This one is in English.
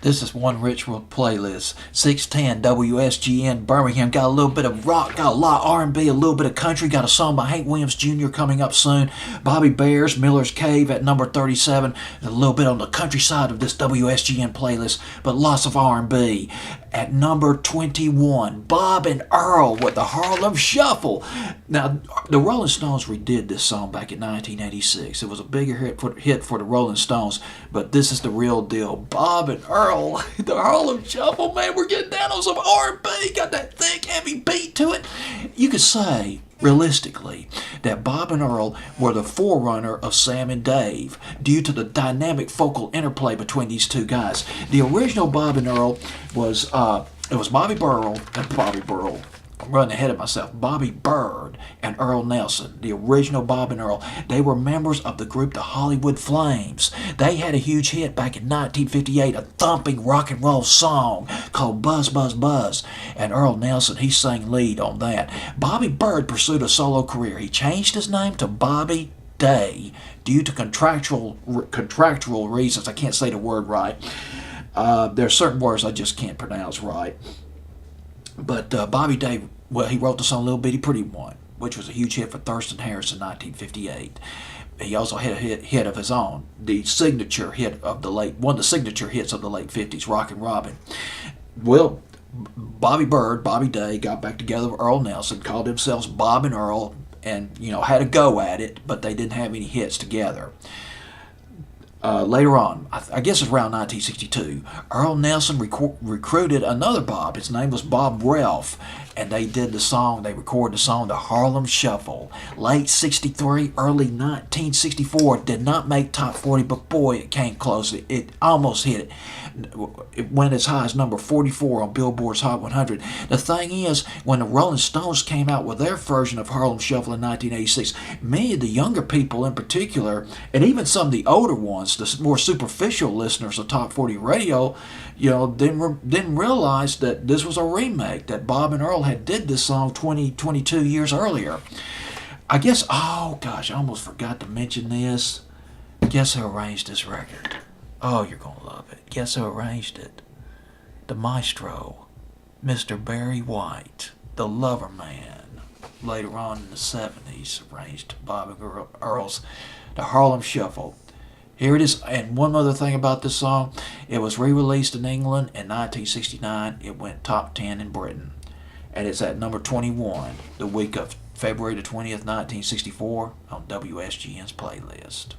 This is one ritual playlist. 610 WSGN Birmingham. Got a little bit of rock, got a lot of R&B, a little bit of country. Got a song by Hank Williams Jr. coming up soon. Bobby Bear's Miller's Cave at number 37. A little bit on the country side of this WSGN playlist, but lots of R&B. At number 21, Bob and Earl with the Harlem Shuffle. Now, the Rolling Stones redid this song back in 1986. It was a bigger hit for the Rolling Stones, but this is the real deal. Bob and Earl, the Harlem Shuffle, man, we're getting down on some R&B. Got that thick, heavy beat to it. You could say, realistically, that Bob and Earl were the forerunner of Sam and Dave due to the dynamic vocal interplay between these two guys. The original Bob and Earl was Bobby Burl. I'm running ahead of myself. Bobby Bird and Earl Nelson, the original Bob and Earl. They were members of the group the Hollywood Flames. They had a huge hit back in 1958, a thumping rock and roll song called Buzz, Buzz, Buzz. And Earl Nelson, he sang lead on that. Bobby Bird pursued a solo career. He changed his name to Bobby Day due to contractual reasons. I can't say the word right. There are certain words I just can't pronounce right. But Bobby Day, well, he wrote the song Little Bitty Pretty One, which was a huge hit for Thurston Harris in 1958. He also had a hit of his own, the signature hit of the late, one of the signature hits of the late 50s, Rockin' Robin. Well, Bobby Bird, Bobby Day got back together with Earl Nelson, called themselves Bob and Earl, and had a go at it, but they didn't have any hits together. Later on, I guess it's around 1962, Earl Nelson recruited another Bob. His name was Bob Ralph, and they recorded the song The Harlem Shuffle. Late 63, early 1964, did not make top 40, but boy, it came close. It almost hit it. It went as high as number 44 on Billboard's Hot 100. The thing is, when the Rolling Stones came out with their version of Harlem Shuffle in 1986, many of the younger people in particular, and even some of the older ones, the more superficial listeners of Top 40 radio, didn't realize that this was a remake, that Bob and Earl had did this song 22 years earlier. I guess, oh gosh, I almost forgot to mention this. Guess who arranged this record? Oh, you're going to love it. Guess who arranged it? The maestro, Mr. Barry White, the lover man. Later on in the 70s, arranged Bob and Earl's The Harlem Shuffle. Here it is. And one other thing about this song, it was re-released in England in 1969. It went top 10 in Britain. And it's at number 21 the week of February the 20th, 1964 on WSGN's playlist.